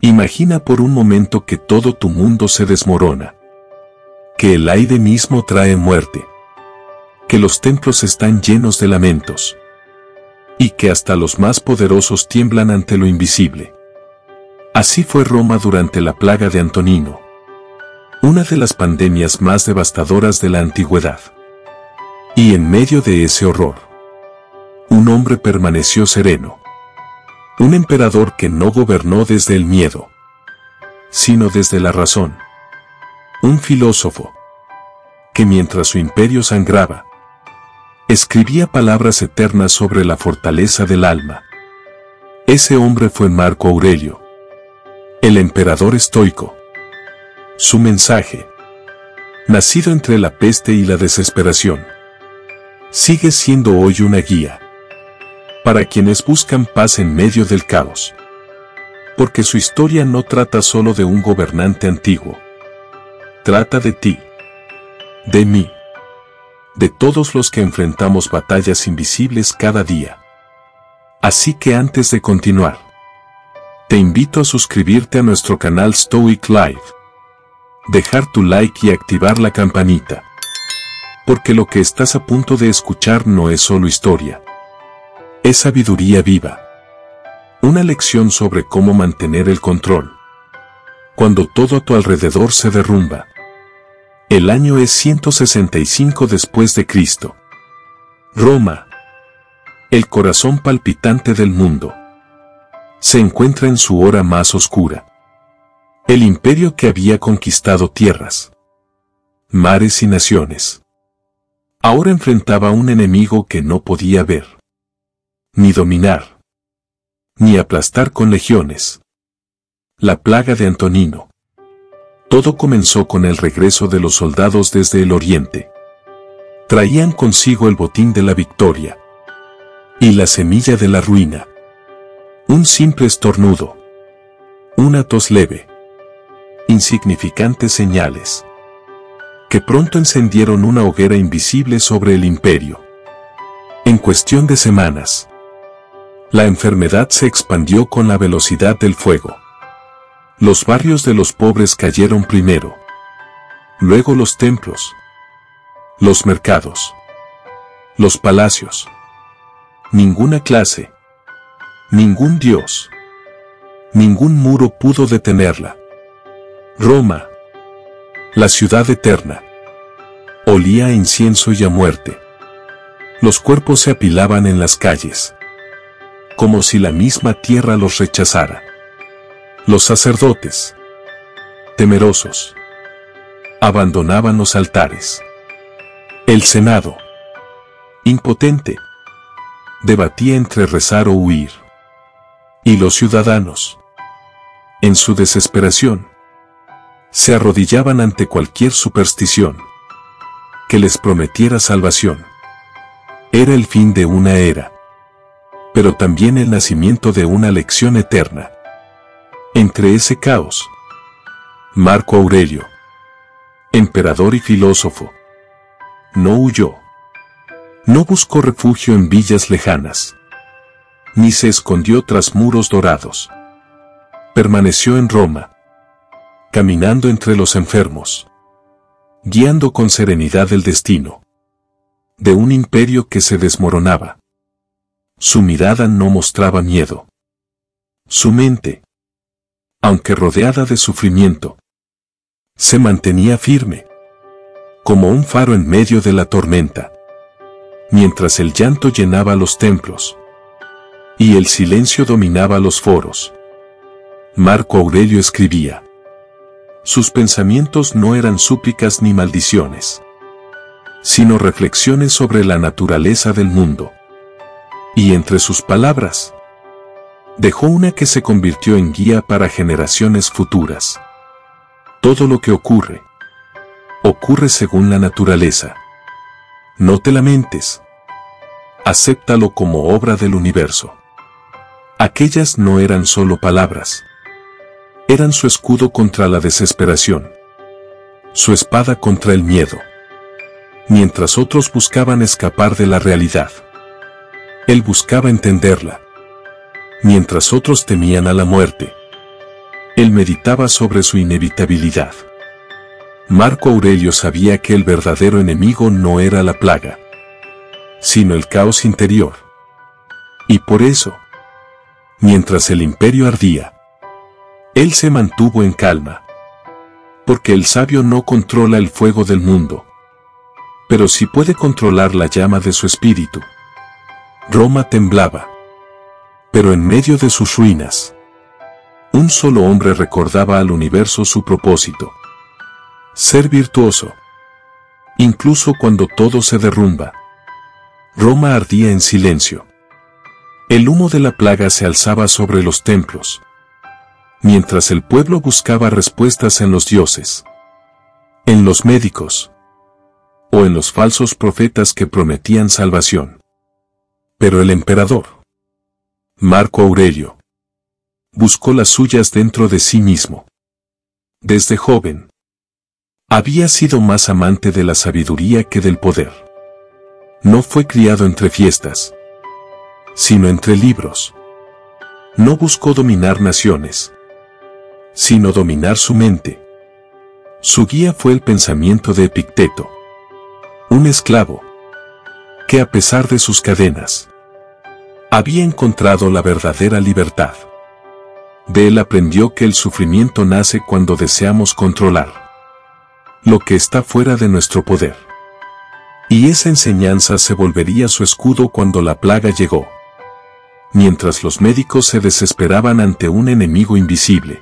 Imagina por un momento que todo tu mundo se desmorona, que el aire mismo trae muerte, que los templos están llenos de lamentos, y que hasta los más poderosos tiemblan ante lo invisible. Así fue Roma durante la plaga de Antonino, una de las pandemias más devastadoras de la antigüedad. Y en medio de ese horror, un hombre permaneció sereno. Un emperador que no gobernó desde el miedo, sino desde la razón. Un filósofo que mientras su imperio sangraba, escribía palabras eternas sobre la fortaleza del alma. Ese hombre fue Marco Aurelio, el emperador estoico. Su mensaje, nacido entre la peste y la desesperación, sigue siendo hoy una guía para quienes buscan paz en medio del caos. Porque su historia no trata solo de un gobernante antiguo. Trata de ti, de mí, de todos los que enfrentamos batallas invisibles cada día. Así que antes de continuar, te invito a suscribirte a nuestro canal Stoic Life, dejar tu like y activar la campanita. Porque lo que estás a punto de escuchar no es solo historia. Es sabiduría viva. Una lección sobre cómo mantener el control cuando todo a tu alrededor se derrumba. El año es 165 después de Cristo. Roma, el corazón palpitante del mundo, se encuentra en su hora más oscura. El imperio que había conquistado tierras, mares y naciones, ahora enfrentaba a un enemigo que no podía ver, ni dominar, ni aplastar con legiones. La plaga de Antonino. Todo comenzó con el regreso de los soldados desde el oriente. Traían consigo el botín de la victoria y la semilla de la ruina. Un simple estornudo, una tos leve, insignificantes señales que pronto encendieron una hoguera invisible sobre el imperio. En cuestión de semanas, la enfermedad se expandió con la velocidad del fuego. Los barrios de los pobres cayeron primero, luego los templos, los mercados, los palacios. Ninguna clase, ningún dios, ningún muro pudo detenerla. Roma, la ciudad eterna, olía a incienso y a muerte. Los cuerpos se apilaban en las calles, como si la misma tierra los rechazara. Los sacerdotes, temerosos, abandonaban los altares. El Senado, impotente, debatía entre rezar o huir. Y los ciudadanos, en su desesperación, se arrodillaban ante cualquier superstición que les prometiera salvación. Era el fin de una era, pero también el nacimiento de una lección eterna. Entre ese caos, Marco Aurelio, emperador y filósofo, no huyó. No buscó refugio en villas lejanas, ni se escondió tras muros dorados. Permaneció en Roma, caminando entre los enfermos, guiando con serenidad el destino de un imperio que se desmoronaba. Su mirada no mostraba miedo. Su mente, aunque rodeada de sufrimiento, se mantenía firme, como un faro en medio de la tormenta. Mientras el llanto llenaba los templos y el silencio dominaba los foros, Marco Aurelio escribía. Sus pensamientos no eran súplicas ni maldiciones, sino reflexiones sobre la naturaleza del mundo. Y entre sus palabras, dejó una que se convirtió en guía para generaciones futuras. Todo lo que ocurre, ocurre según la naturaleza. No te lamentes. Acéptalo como obra del universo. Aquellas no eran solo palabras. Eran su escudo contra la desesperación, su espada contra el miedo. Mientras otros buscaban escapar de la realidad, él buscaba entenderla. Mientras otros temían a la muerte, Él meditaba sobre su inevitabilidad. Marco Aurelio sabía que el verdadero enemigo no era la plaga, sino el caos interior. Y por eso, mientras el imperio ardía, él se mantuvo en calma. Porque el sabio no controla el fuego del mundo, pero sí puede controlar la llama de su espíritu. Roma temblaba. Pero en medio de sus ruinas, un solo hombre recordaba al universo su propósito: ser virtuoso. Incluso cuando todo se derrumba, Roma ardía en silencio. El humo de la plaga se alzaba sobre los templos, mientras el pueblo buscaba respuestas en los dioses, en los médicos, o en los falsos profetas que prometían salvación. Pero el emperador, Marco Aurelio, buscó las suyas dentro de sí mismo. Desde joven, había sido más amante de la sabiduría que del poder. No fue criado entre fiestas, sino entre libros. No buscó dominar naciones, sino dominar su mente. Su guía fue el pensamiento de Epicteto, un esclavo, que a pesar de sus cadenas, había encontrado la verdadera libertad. De él aprendió que el sufrimiento nace cuando deseamos controlar lo que está fuera de nuestro poder. Y esa enseñanza se volvería su escudo cuando la plaga llegó. Mientras los médicos se desesperaban ante un enemigo invisible,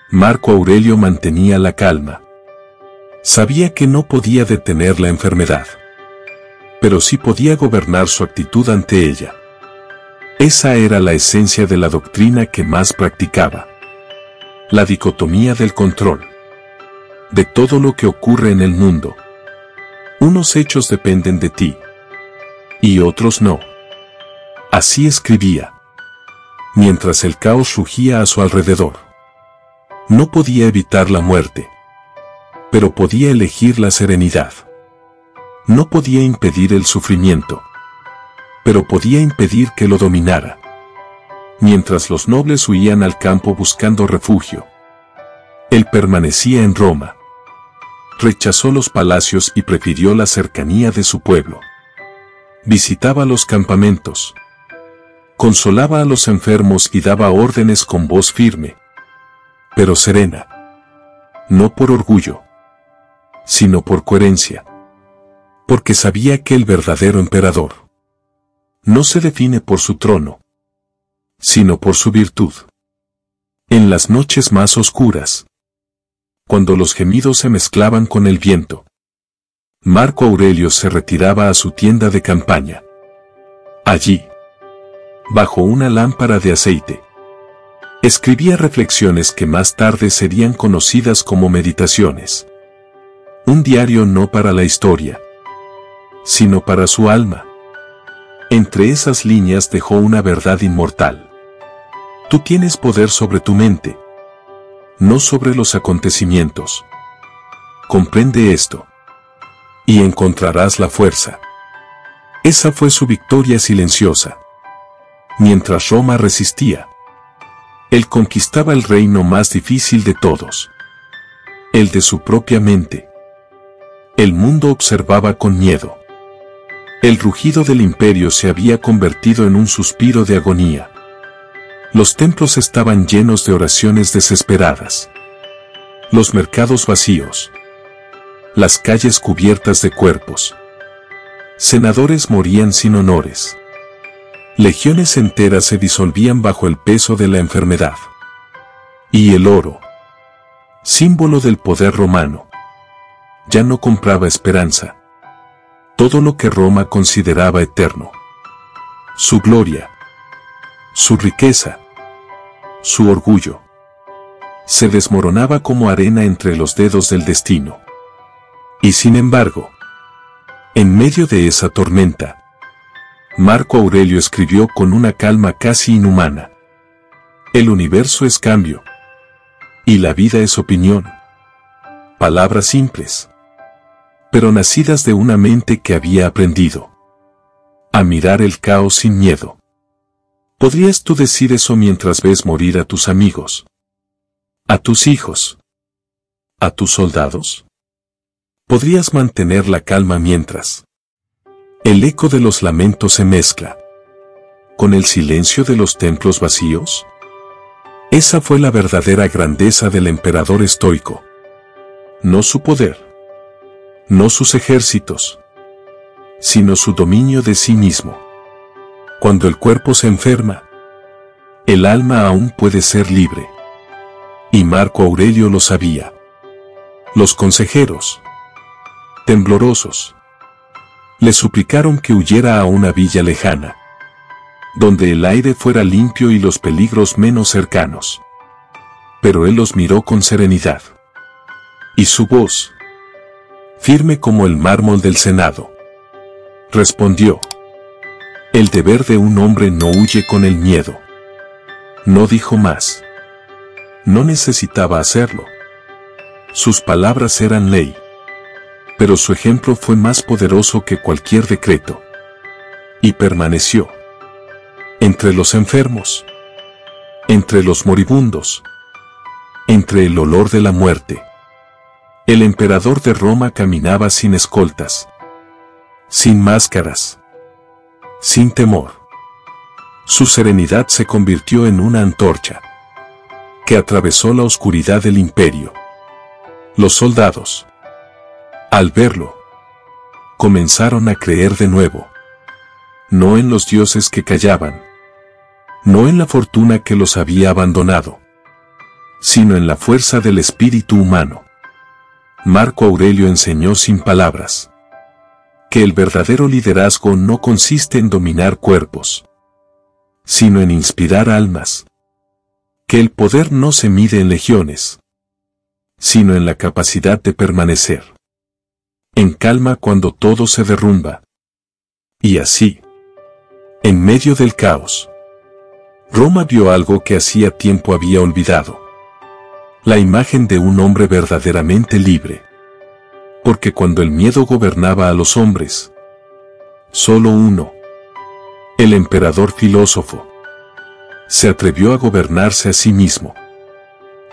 Marco Aurelio mantenía la calma. Sabía que no podía detener la enfermedad, pero sí podía gobernar su actitud ante ella. Esa era la esencia de la doctrina que más practicaba: la dicotomía del control de todo lo que ocurre en el mundo. Unos hechos dependen de ti, y otros no. Así escribía, mientras el caos rugía a su alrededor. No podía evitar la muerte, pero podía elegir la serenidad. No podía impedir el sufrimiento, pero podía impedir que lo dominara. Mientras los nobles huían al campo buscando refugio, él permanecía en Roma. Rechazó los palacios y prefirió la cercanía de su pueblo. Visitaba los campamentos, consolaba a los enfermos y daba órdenes con voz firme, pero serena. No por orgullo, sino por coherencia. Porque sabía que el verdadero emperador no se define por su trono, sino por su virtud. En las noches más oscuras, cuando los gemidos se mezclaban con el viento, Marco Aurelio se retiraba a su tienda de campaña. Allí, bajo una lámpara de aceite, escribía reflexiones que más tarde serían conocidas como meditaciones. Un diario no para la historia, sino para su alma. Entre esas líneas dejó una verdad inmortal: tú tienes poder sobre tu mente, no sobre los acontecimientos. Comprende esto, y encontrarás la fuerza. Esa fue su victoria silenciosa. Mientras Roma resistía, él conquistaba el reino más difícil de todos, el de su propia mente. El mundo observaba con miedo. El rugido del imperio se había convertido en un suspiro de agonía. Los templos estaban llenos de oraciones desesperadas. Los mercados vacíos. Las calles cubiertas de cuerpos. Senadores morían sin honores. Legiones enteras se disolvían bajo el peso de la enfermedad. Y el oro, símbolo del poder romano, ya no compraba esperanza. Todo lo que Roma consideraba eterno, su gloria, su riqueza, su orgullo, se desmoronaba como arena entre los dedos del destino. Y sin embargo, en medio de esa tormenta, Marco Aurelio escribió con una calma casi inhumana: el universo es cambio, y la vida es opinión. Palabras simples, pero nacidas de una mente que había aprendido a mirar el caos sin miedo. ¿Podrías tú decir eso mientras ves morir a tus amigos? ¿A tus hijos? ¿A tus soldados? ¿Podrías mantener la calma mientras el eco de los lamentos se mezcla con el silencio de los templos vacíos? Esa fue la verdadera grandeza del emperador estoico. No su poder, no sus ejércitos, sino su dominio de sí mismo. Cuando el cuerpo se enferma, el alma aún puede ser libre. Y Marco Aurelio lo sabía. Los consejeros, temblorosos, le suplicaron que huyera a una villa lejana, donde el aire fuera limpio y los peligros menos cercanos. Pero él los miró con serenidad. Y su voz, firme como el mármol del Senado, respondió: el deber de un hombre no huye con el miedo. No dijo más. No necesitaba hacerlo. Sus palabras eran ley. Pero su ejemplo fue más poderoso que cualquier decreto. Y permaneció entre los enfermos, entre los moribundos, entre el olor de la muerte. El emperador de Roma caminaba sin escoltas, sin máscaras, sin temor. Su serenidad se convirtió en una antorcha que atravesó la oscuridad del imperio. Los soldados, al verlo, comenzaron a creer de nuevo, no en los dioses que callaban, no en la fortuna que los había abandonado, sino en la fuerza del espíritu humano. Marco Aurelio enseñó sin palabras que el verdadero liderazgo no consiste en dominar cuerpos, sino en inspirar almas, que el poder no se mide en legiones, sino en la capacidad de permanecer en calma cuando todo se derrumba. Y así, en medio del caos, Roma vio algo que hacía tiempo había olvidado: la imagen de un hombre verdaderamente libre. Porque cuando el miedo gobernaba a los hombres, solo uno, el emperador filósofo, se atrevió a gobernarse a sí mismo.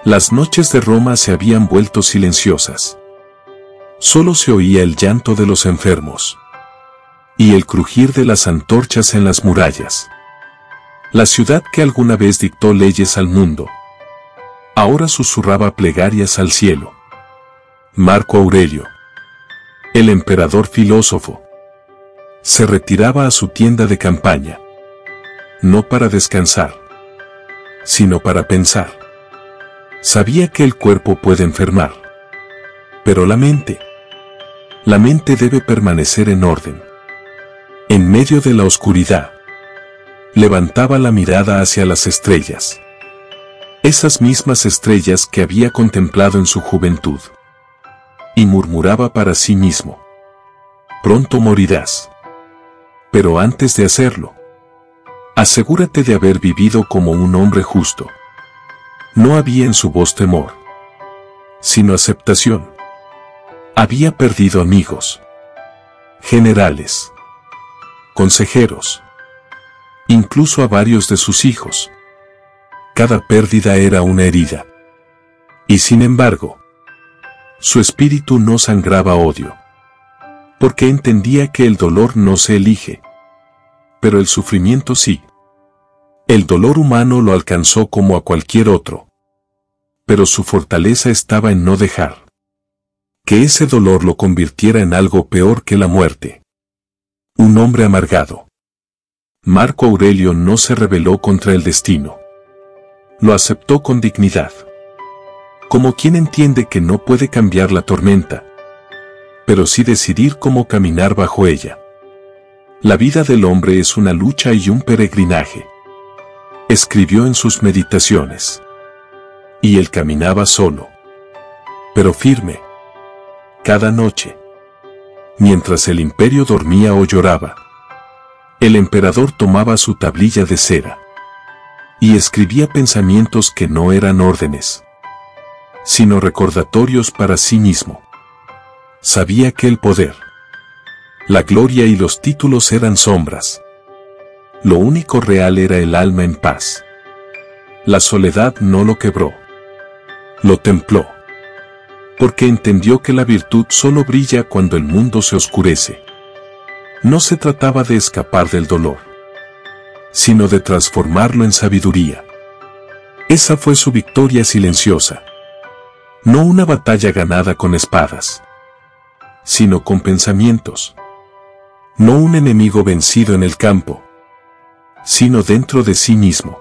Las noches de Roma se habían vuelto silenciosas. Solo se oía el llanto de los enfermos y el crujir de las antorchas en las murallas. La ciudad que alguna vez dictó leyes al mundo, ahora susurraba plegarias al cielo. Marco Aurelio, el emperador filósofo, se retiraba a su tienda de campaña, no para descansar, sino para pensar. Sabía que el cuerpo puede enfermar, pero la mente debe permanecer en orden. En medio de la oscuridad, levantaba la mirada hacia las estrellas, esas mismas estrellas que había contemplado en su juventud, y murmuraba para sí mismo: pronto morirás. Pero antes de hacerlo, asegúrate de haber vivido como un hombre justo. No había en su voz temor, sino aceptación. Había perdido amigos, generales, consejeros, incluso a varios de sus hijos. Cada pérdida era una herida. Y sin embargo, su espíritu no sangraba odio, porque entendía que el dolor no se elige, pero el sufrimiento sí. El dolor humano lo alcanzó como a cualquier otro, pero su fortaleza estaba en no dejar que ese dolor lo convirtiera en algo peor que la muerte. Un hombre amargado. Marco Aurelio no se rebeló contra el destino. Lo aceptó con dignidad, como quien entiende que no puede cambiar la tormenta, pero sí decidir cómo caminar bajo ella. La vida del hombre es una lucha y un peregrinaje, escribió en sus meditaciones. Y él caminaba solo, pero firme, cada noche, mientras el imperio dormía o lloraba. El emperador tomaba su tablilla de cera y escribía pensamientos que no eran órdenes, sino recordatorios para sí mismo. Sabía que el poder, la gloria y los títulos eran sombras. Lo único real era el alma en paz. La soledad no lo quebró, Lo templó. Porque entendió que la virtud solo brilla cuando el mundo se oscurece. No se trataba de escapar del dolor, sino de transformarlo en sabiduría. Esa fue su victoria silenciosa. No una batalla ganada con espadas, sino con pensamientos. No un enemigo vencido en el campo, sino dentro de sí mismo.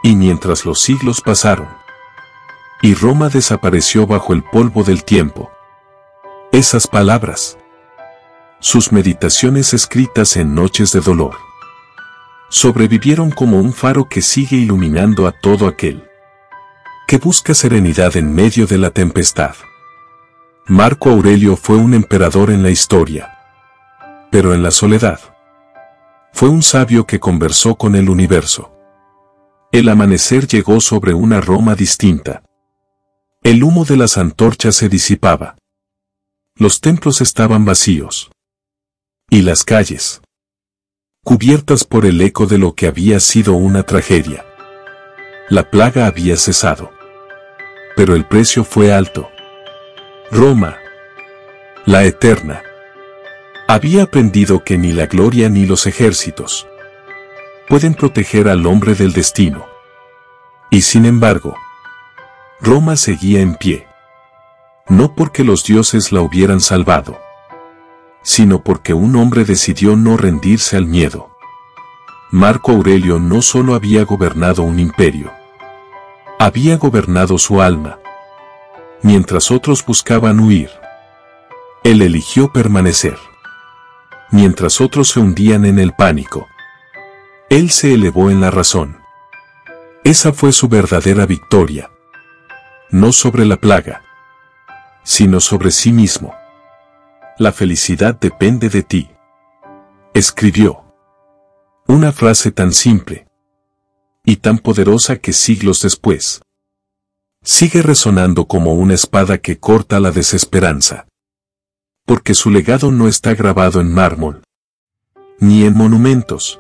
Y mientras los siglos pasaron, y Roma desapareció bajo el polvo del tiempo, esas palabras, sus meditaciones escritas en noches de dolor, sobrevivieron como un faro que sigue iluminando a todo aquel que busca serenidad en medio de la tempestad. Marco Aurelio fue un emperador en la historia, pero en la soledad fue un sabio que conversó con el universo. El amanecer llegó sobre una Roma distinta. El humo de las antorchas se disipaba. Los templos estaban vacíos. Y las calles, cubiertas por el eco de lo que había sido una tragedia. La plaga había cesado. Pero el precio fue alto. Roma, la eterna, había aprendido que ni la gloria ni los ejércitos pueden proteger al hombre del destino. Y sin embargo, Roma seguía en pie. No porque los dioses la hubieran salvado, sino porque un hombre decidió no rendirse al miedo. Marco Aurelio no solo había gobernado un imperio, había gobernado su alma. Mientras otros buscaban huir, él eligió permanecer. Mientras otros se hundían en el pánico, él se elevó en la razón. Esa fue su verdadera victoria. No sobre la plaga, sino sobre sí mismo. La felicidad depende de ti, escribió. Una frase tan simple y tan poderosa que siglos después sigue resonando como una espada que corta la desesperanza. Porque su legado no está grabado en mármol, ni en monumentos,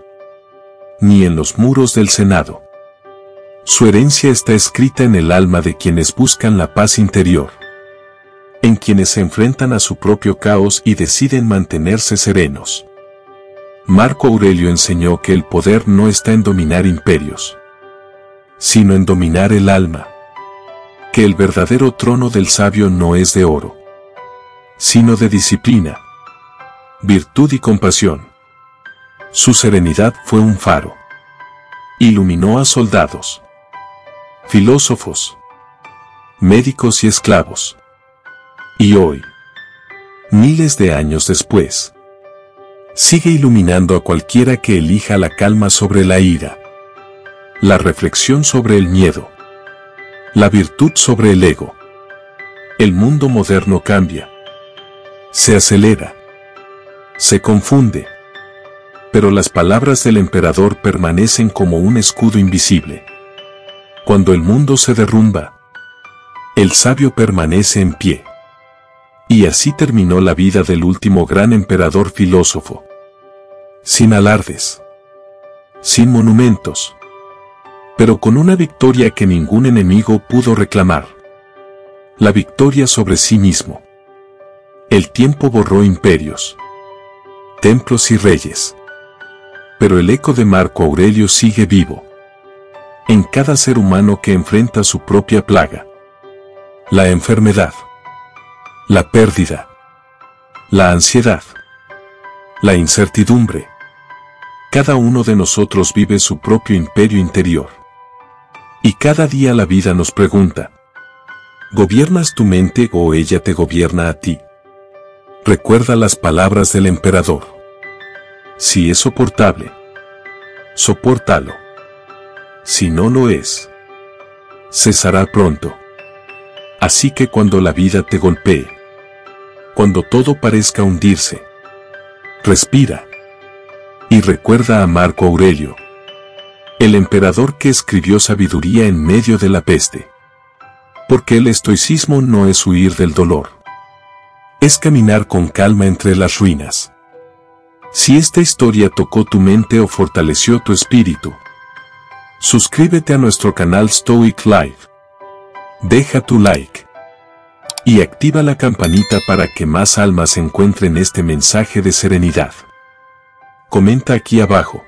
ni en los muros del Senado. Su herencia está escrita en el alma de quienes buscan la paz interior, en quienes se enfrentan a su propio caos y deciden mantenerse serenos. Marco Aurelio enseñó que el poder no está en dominar imperios, sino en dominar el alma. Que el verdadero trono del sabio no es de oro, sino de disciplina, virtud y compasión. Su serenidad fue un faro. Iluminó a soldados, filósofos, médicos y esclavos. Y hoy, miles de años después, sigue iluminando a cualquiera que elija la calma sobre la ira, la reflexión sobre el miedo, la virtud sobre el ego. El mundo moderno cambia, se acelera, se confunde, pero las palabras del emperador permanecen como un escudo invisible. Cuando el mundo se derrumba, el sabio permanece en pie. Y así terminó la vida del último gran emperador filósofo. Sin alardes, sin monumentos, pero con una victoria que ningún enemigo pudo reclamar. La victoria sobre sí mismo. El tiempo borró imperios, templos y reyes. Pero el eco de Marco Aurelio sigue vivo. En cada ser humano que enfrenta su propia plaga. La enfermedad, la pérdida, la ansiedad, la incertidumbre. Cada uno de nosotros vive su propio imperio interior. Y cada día la vida nos pregunta: ¿gobiernas tu mente o ella te gobierna a ti? Recuerda las palabras del emperador. Si es soportable, sopórtalo. Si no lo es, cesará pronto. Así que cuando la vida te golpee, cuando todo parezca hundirse, respira. Y recuerda a Marco Aurelio, el emperador que escribió sabiduría en medio de la peste. Porque el estoicismo no es huir del dolor, es caminar con calma entre las ruinas. Si esta historia tocó tu mente o fortaleció tu espíritu, suscríbete a nuestro canal Stoic Life Deja tu like y activa la campanita para que más almas encuentren este mensaje de serenidad. Comenta aquí abajo.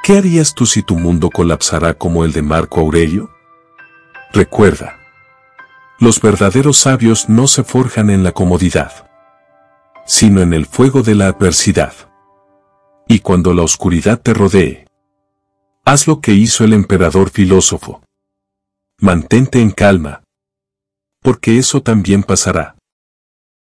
¿Qué harías tú si tu mundo colapsara como el de Marco Aurelio? Recuerda, los verdaderos sabios no se forjan en la comodidad, sino en el fuego de la adversidad. Y cuando la oscuridad te rodee, haz lo que hizo el emperador filósofo. Mantente en calma, porque eso también pasará.